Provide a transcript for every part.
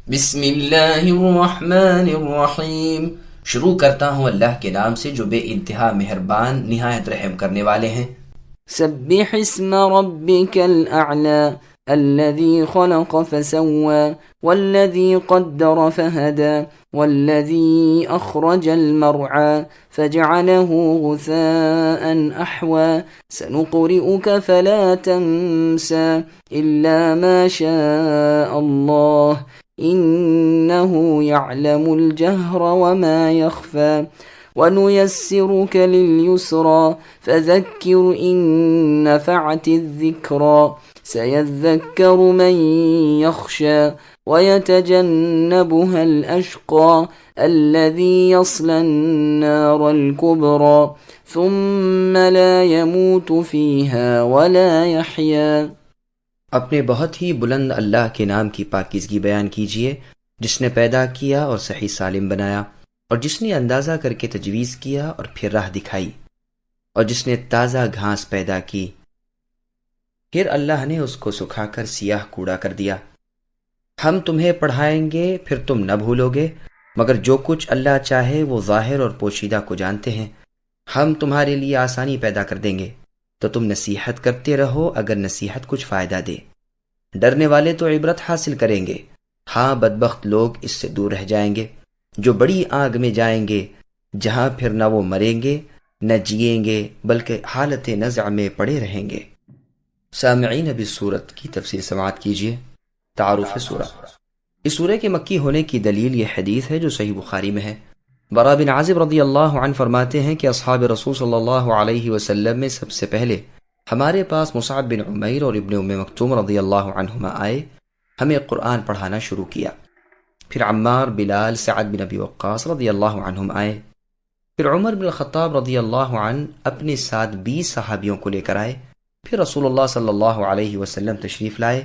بسم اللہ الرحمن الرحیم۔ شروع کرتا ہوں اللہ کے نام سے جو بے انتہا مہربان نہایت رحم کرنے والے ہیں۔ سبح اسم ربك الأعلى الذي خلق فسوى والذي قدر فهدى والذي أخرج المرعى فجعله غثاء أحوى سنقرئك فلا تنسى إلا ما شاء الله إنه يعلم الجهر وما يخفى ونيسرك لليسرى فذكر إن نفعت الذكرى سيذكر من يخشى ويتجنبها الأشقى الذي يصلى النار الكبرى ثم لا يموت فيها ولا يحيا۔ اپنے بہت ہی بلند اللہ کے نام کی پاکیزگی بیان کیجیے، جس نے پیدا کیا اور صحیح سالم بنایا، اور جس نے اندازہ کر کے تجویز کیا اور پھر راہ دکھائی، اور جس نے تازہ گھاس پیدا کی، پھر اللہ نے اس کو سکھا کر سیاہ کوڑا کر دیا۔ ہم تمہیں پڑھائیں گے پھر تم نہ بھولو گے، مگر جو کچھ اللہ چاہے وہ ظاہر اور پوشیدہ کو جانتے ہیں۔ ہم تمہارے لیے آسانی پیدا کر دیں گے تو تم نصیحت کرتے رہو اگر نصیحت کچھ فائدہ دے۔ ڈرنے والے تو عبرت حاصل کریں گے، ہاں بدبخت لوگ اس سے دور رہ جائیں گے، جو بڑی آگ میں جائیں گے، جہاں پھر نہ وہ مریں گے نہ جئیں گے بلکہ حالت نزع میں پڑے رہیں گے۔ سامعین اب اس سورت کی تفسیر سماعت کیجیے۔ تعارف سورہ۔ اس سورہ کے مکی ہونے کی دلیل یہ حدیث ہے جو صحیح بخاری میں ہے۔ برا بن عازب رضی اللہ عنہ فرماتے ہیں کہ اصحاب رسول صلی اللہ علیہ وسلم میں سب سے پہلے ہمارے پاس مصعب بن عمیر اور ابن ام مکتوم رضی اللہ عنہما آئے، ہمیں قرآن پڑھانا شروع کیا۔ پھر عمار، بلال، سعد بن ابی وقاص رضی اللہ عنہم آئے۔ پھر عمر بن الخطاب رضی اللہ عنہ اپنے ساتھ 20 صحابیوں کو لے کر آئے۔ پھر رسول اللہ صلی اللہ علیہ وسلم تشریف لائے۔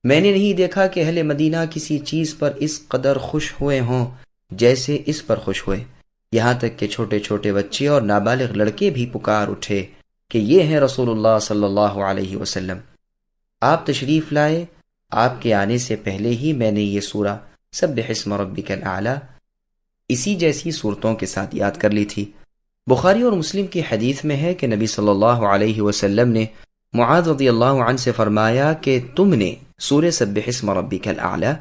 میں نے نہیں دیکھا کہ اہل مدینہ کسی چیز پر اس قدر خوش ہوئے ہوں جیسے اس پر خوش ہوئے، یہاں تک کہ چھوٹے چھوٹے بچے اور نابالغ لڑکے بھی پکار اٹھے کہ یہ ہیں رسول اللہ صلی اللہ علیہ وسلم۔ آپ تشریف لائے، آپ کے آنے سے پہلے ہی میں نے یہ سورہ سبح اسم ربک الاعلی اسی جیسی صورتوں کے ساتھ یاد کر لی تھی۔ بخاری اور مسلم کی حدیث میں ہے کہ نبی صلی اللہ علیہ وسلم نے معاذ رضی اللہ عنہ سے فرمایا کہ تم نے سورہ سبح اسم ربک الاعلی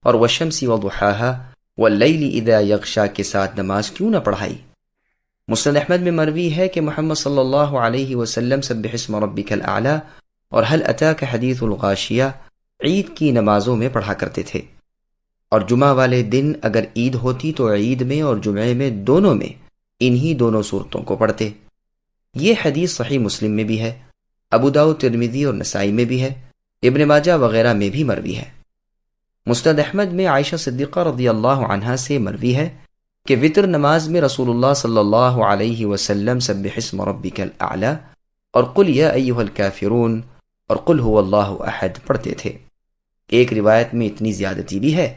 اور والشمس وضحاها واللیل اذا یغشا کے ساتھ نماز کیوں نہ پڑھائی؟ مسند احمد میں مروی ہے کہ محمد صلی اللہ علیہ وسلم سبح اسم ربک الاعلی اور هل اتاک حدیث الغاشیہ عید کی نمازوں میں پڑھا کرتے تھے، اور جمعہ والے دن اگر عید ہوتی تو عید میں اور جمعے میں دونوں میں انہی دونوں صورتوں کو پڑھتے۔ یہ حدیث صحیح مسلم میں بھی ہے، ابو داؤد، ترمذی اور نسائی میں بھی ہے، ابن ماجہ وغیرہ میں بھی مروی ہے۔ مسند احمد میں عائشہ صدیقہ رضی اللہ عنہا سے مروی ہے کہ وتر نماز میں رسول اللہ صلی اللہ علیہ وسلم سبح اسم ربک الاعلی اور قل یا ایھا الکافرون اور قل هو اللہ احد پڑھتے تھے۔ ایک روایت میں اتنی زیادتی بھی ہے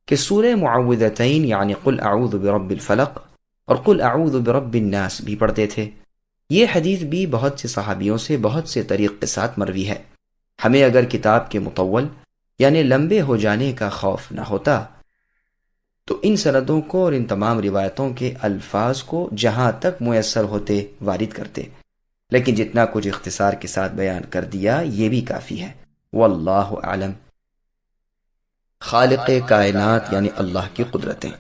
کہ سورہ معوذتین یعنی قل اعوذ برب الفلق اور قل اعوذ برب الناس بھی پڑھتے تھے۔ یہ حدیث بھی بہت سے صحابیوں سے بہت سے طریق کے ساتھ مروی ہے۔ ہمیں اگر کتاب کے مطول یعنی لمبے ہو جانے کا خوف نہ ہوتا تو ان سندوں کو اور ان تمام روایتوں کے الفاظ کو جہاں تک میسر ہوتے وارد کرتے، لیکن جتنا کچھ اختصار کے ساتھ بیان کر دیا یہ بھی کافی ہے۔ واللہ اعلم۔ خالق کائنات یعنی اللہ کی قدرتیں۔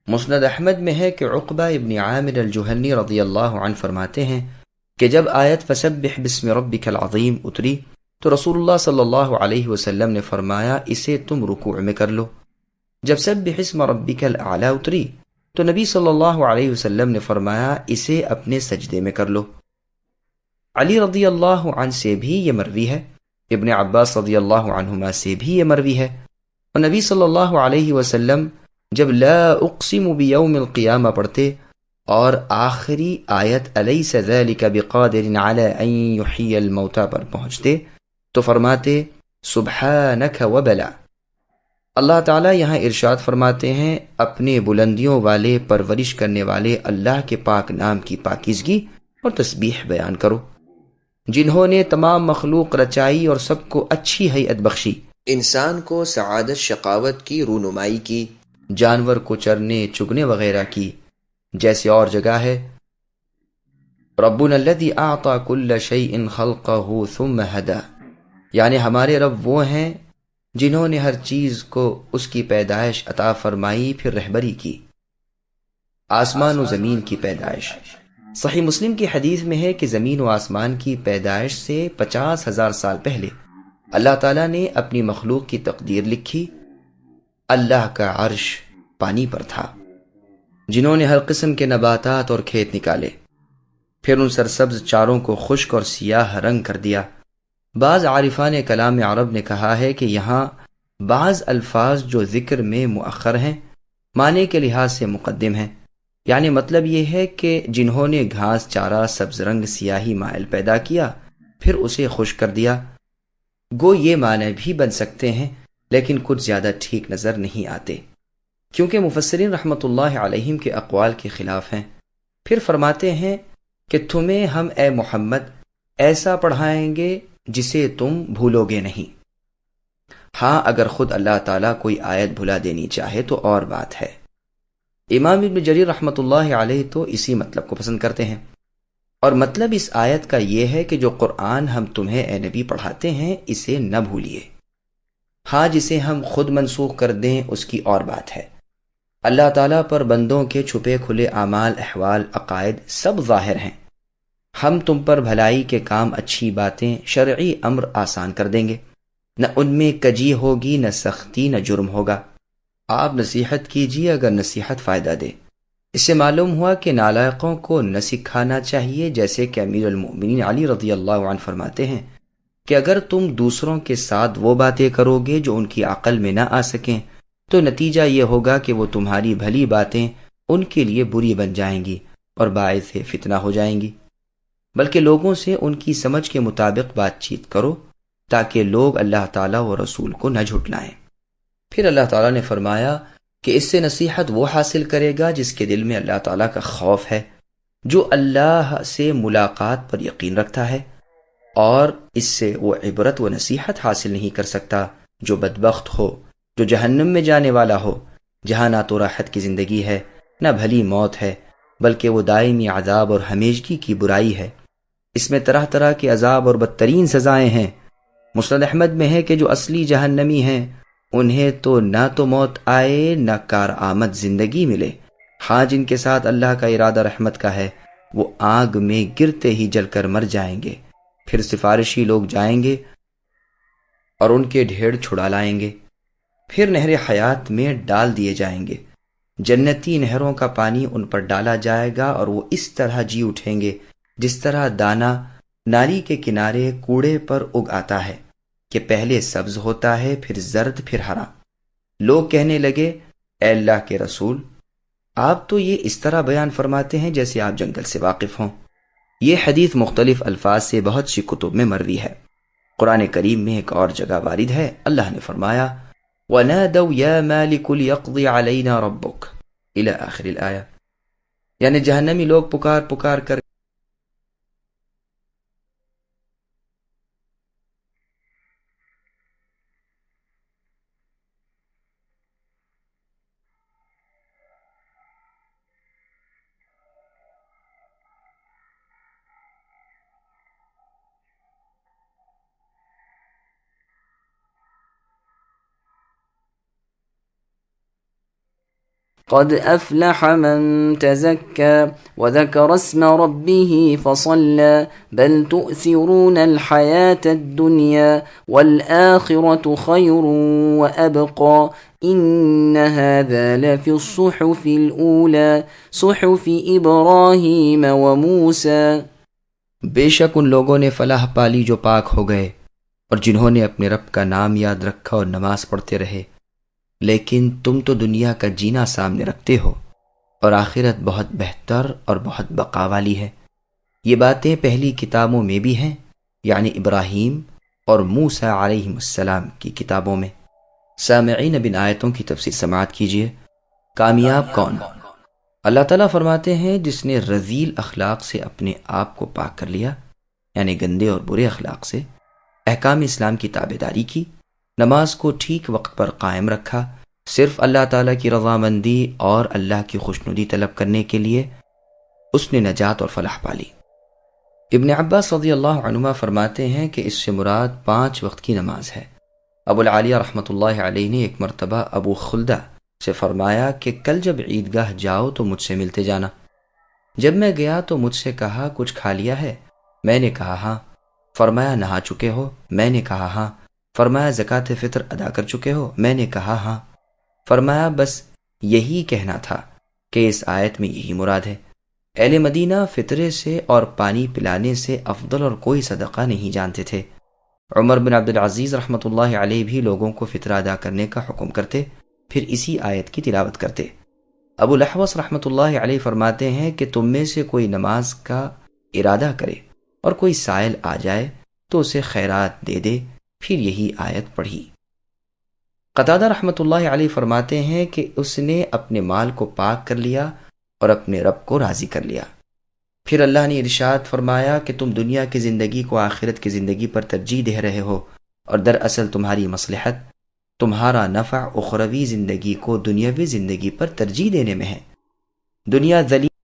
مسند احمد میں ہے کہ عقبہ ابن عامر الجہنی رضی اللہ عنہ فرماتے ہیں کہ جب آیت فسبح بسم ربک العظیم اتری تو رسول اللہ صلی اللہ علیہ وسلم نے فرمایا اسے تم رکوع میں کر لو۔ جب سبح اسم ربک الاعلی اتری تو نبی صلی اللہ علیہ وسلم نے فرمایا اسے اپنے سجدے میں کر لو۔ علی رضی اللہ عنہ سے بھی یہ مروی ہے، ابن عباس رضی اللہ عنہما سے بھی یہ مروی ہے، اور نبی صلی اللہ علیہ وسلم جب لا اقسم بیوم القیامہ پڑھتے اور آخری آیت الیس ذلک بقادر علی ان یحیی الموتى پر پہنچتے تو فرماتے سبحانک وبلا۔ اللہ تعالیٰ یہاں ارشاد فرماتے ہیں اپنے بلندیوں والے پرورش کرنے والے اللہ کے پاک نام کی پاکیزگی اور تسبیح بیان کرو، جنہوں نے تمام مخلوق رچائی اور سب کو اچھی ہیئت بخشی، انسان کو سعادت شقاوت کی رونمائی کی، جانور کو چرنے چگنے وغیرہ کی، جیسے اور جگہ ہے ربنا الذی اعطى كل شيء خلقه ثم هدى، یعنی ہمارے رب وہ ہیں جنہوں نے ہر چیز کو اس کی پیدائش عطا فرمائی پھر رہبری کی۔ آسمان و زمین کی پیدائش، صحیح مسلم کی حدیث میں ہے کہ زمین و آسمان کی پیدائش سے 50,000 سال پہلے اللہ تعالیٰ نے اپنی مخلوق کی تقدیر لکھی۔ اللہ کا عرش پانی پر تھا، جنہوں نے ہر قسم کے نباتات اور کھیت نکالے، پھر ان سرسبز چاروں کو خشک اور سیاہ رنگ کر دیا۔ بعض عارفان کلام عرب نے کہا ہے کہ یہاں بعض الفاظ جو ذکر میں مؤخر ہیں معنی کے لحاظ سے مقدم ہیں، یعنی مطلب یہ ہے کہ جنہوں نے گھاس چارہ سبز رنگ سیاہی مائل پیدا کیا پھر اسے خشک کر دیا۔ گو یہ معنی بھی بن سکتے ہیں لیکن کچھ زیادہ ٹھیک نظر نہیں آتے، کیونکہ مفسرین رحمۃ اللہ علیہم کے اقوال کے خلاف ہیں۔ پھر فرماتے ہیں کہ تمہیں ہم اے محمد ایسا پڑھائیں گے جسے تم بھولو گے نہیں۔ ہاں اگر خود اللہ تعالیٰ کوئی آیت بھلا دینی چاہے تو اور بات ہے۔ امام ابن جریر رحمۃ اللہ علیہ تو اسی مطلب کو پسند کرتے ہیں، اور مطلب اس آیت کا یہ ہے کہ جو قرآن ہم تمہیں اے نبی پڑھاتے ہیں اسے نہ بھولیے۔ ہاں جسے ہم خود منسوخ کر دیں اس کی اور بات ہے۔ اللہ تعالیٰ پر بندوں کے چھپے کھلے اعمال، احوال، عقائد سب ظاہر ہیں۔ ہم تم پر بھلائی کے کام، اچھی باتیں، شرعی امر آسان کر دیں گے، نہ ان میں کجی ہوگی، نہ سختی، نہ جرم ہوگا۔ آپ نصیحت کیجیے اگر نصیحت فائدہ دے۔ اس سے معلوم ہوا کہ نالائقوں کو نہ سکھانا چاہیے، جیسے کہ امیر المؤمنین علی رضی اللہ عنہ فرماتے ہیں کہ اگر تم دوسروں کے ساتھ وہ باتیں کرو گے جو ان کی عقل میں نہ آ سکیں تو نتیجہ یہ ہوگا کہ وہ تمہاری بھلی باتیں ان کے لیے بری بن جائیں گی اور باعث فتنہ ہو جائیں گی، بلکہ لوگوں سے ان کی سمجھ کے مطابق بات چیت کرو تاکہ لوگ اللہ تعالیٰ و رسول کو نہ جھٹلائیں۔ پھر اللہ تعالیٰ نے فرمایا کہ اس سے نصیحت وہ حاصل کرے گا جس کے دل میں اللہ تعالیٰ کا خوف ہے، جو اللہ سے ملاقات پر یقین رکھتا ہے، اور اس سے وہ عبرت و نصیحت حاصل نہیں کر سکتا جو بدبخت ہو، جو جہنم میں جانے والا ہو، جہاں نہ تو راحت کی زندگی ہے نہ بھلی موت ہے، بلکہ وہ دائمی عذاب اور ہمیشگی کی برائی ہے۔ اس میں طرح طرح کے عذاب اور بدترین سزائیں ہیں۔ مسند احمد میں ہے کہ جو اصلی جہنمی ہیں انہیں تو نہ تو موت آئے نہ کارآمد زندگی ملے، ہاں جن کے ساتھ اللہ کا ارادہ رحمت کا ہے وہ آگ میں گرتے ہی جل کر مر جائیں گے، پھر سفارشی لوگ جائیں گے اور ان کے ڈھیر چھڑا لائیں گے، پھر نہر حیات میں ڈال دیے جائیں گے، جنتی نہروں کا پانی ان پر ڈالا جائے گا اور وہ اس طرح جی اٹھیں گے جس طرح دانہ نالی کے کنارے کوڑے پر اگ آتا ہے کہ پہلے سبز ہوتا ہے پھر زرد پھر ہرا۔ لوگ کہنے لگے اے اللہ کے رسول، آپ تو یہ اس طرح بیان فرماتے ہیں جیسے آپ جنگل سے واقف ہوں۔ یہ حدیث مختلف الفاظ سے بہت سی کتب میں مروی ہے۔ قرآن کریم میں ایک اور جگہ وارد ہے، اللہ نے فرمایا وَنَادَوْا يَا مَالِكُ لِيَقْضِيَ عَلَيْنَا رَبُّكَ إِلَى آخر الآیہ، یعنی جہنمی لوگ پکار پکار کر قد أفلح من تزكى وذكر اسم ربه فصلى بل تؤثرون الحياة الدنيا والآخرة خير وأبقى إن هذا لفي الصحف الأولى صحف إبراهيم وموسى۔ بے شک ان لوگوں نے فلاح پالی جو پاک ہو گئے اور جنہوں نے اپنے رب کا نام یاد رکھا اور نماز پڑھتے رہے، لیکن تم تو دنیا کا جینا سامنے رکھتے ہو اور آخرت بہت بہتر اور بہت بقا والی ہے۔ یہ باتیں پہلی کتابوں میں بھی ہیں، یعنی ابراہیم اور موسیٰ علیہ السلام کی کتابوں میں۔ سامعین اب ان آیتوں کی تفسیر سماعت کیجیے۔ کامیاب کون؟ اللہ تعالیٰ فرماتے ہیں جس نے رذیل اخلاق سے اپنے آپ کو پاک کر لیا، یعنی گندے اور برے اخلاق سے، احکام اسلام کی تابعداری کی نماز کو ٹھیک وقت پر قائم رکھا، صرف اللہ تعالیٰ کی رضامندی اور اللہ کی خوشنودی طلب کرنے کے لیے، اس نے نجات اور فلاح پالی۔ ابن عباس رضی اللہ عنہما فرماتے ہیں کہ اس سے مراد 5 وقت کی نماز ہے۔ ابو العالیہ رحمۃ اللہ علیہ نے ایک مرتبہ ابو خلدہ سے فرمایا کہ کل جب عیدگاہ جاؤ تو مجھ سے ملتے جانا۔ جب میں گیا تو مجھ سے کہا کچھ کھا لیا ہے؟ میں نے کہا ہاں۔ فرمایا نہا چکے ہو؟ میں نے کہا ہاں۔ فرمایا زکوٰۃ فطر ادا کر چکے ہو؟ میں نے کہا ہاں۔ فرمایا بس یہی کہنا تھا کہ اس آیت میں یہی مراد ہے۔ اہل مدینہ فطرے سے اور پانی پلانے سے افضل اور کوئی صدقہ نہیں جانتے تھے۔ عمر بن عبد العزیز رحمۃ اللہ علیہ بھی لوگوں کو فطرہ ادا کرنے کا حکم کرتے، پھر اسی آیت کی تلاوت کرتے۔ ابو الاحوص رحمۃ اللہ علیہ فرماتے ہیں کہ تم میں سے کوئی نماز کا ارادہ کرے اور کوئی سائل آ جائے تو اسے خیرات دے دے، پھر یہی آیت پڑھی۔ قتادہ رحمۃ اللہ علیہ فرماتے ہیں کہ اس نے اپنے مال کو پاک کر لیا اور اپنے رب کو راضی کر لیا۔ پھر اللہ نے ارشاد فرمایا کہ تم دنیا کی زندگی کو آخرت کی زندگی پر ترجیح دے رہے ہو، اور دراصل تمہاری مصلحت، تمہارا نفع اخروی زندگی کو دنیاوی زندگی پر ترجیح دینے میں ہے۔ دنیا ذلیل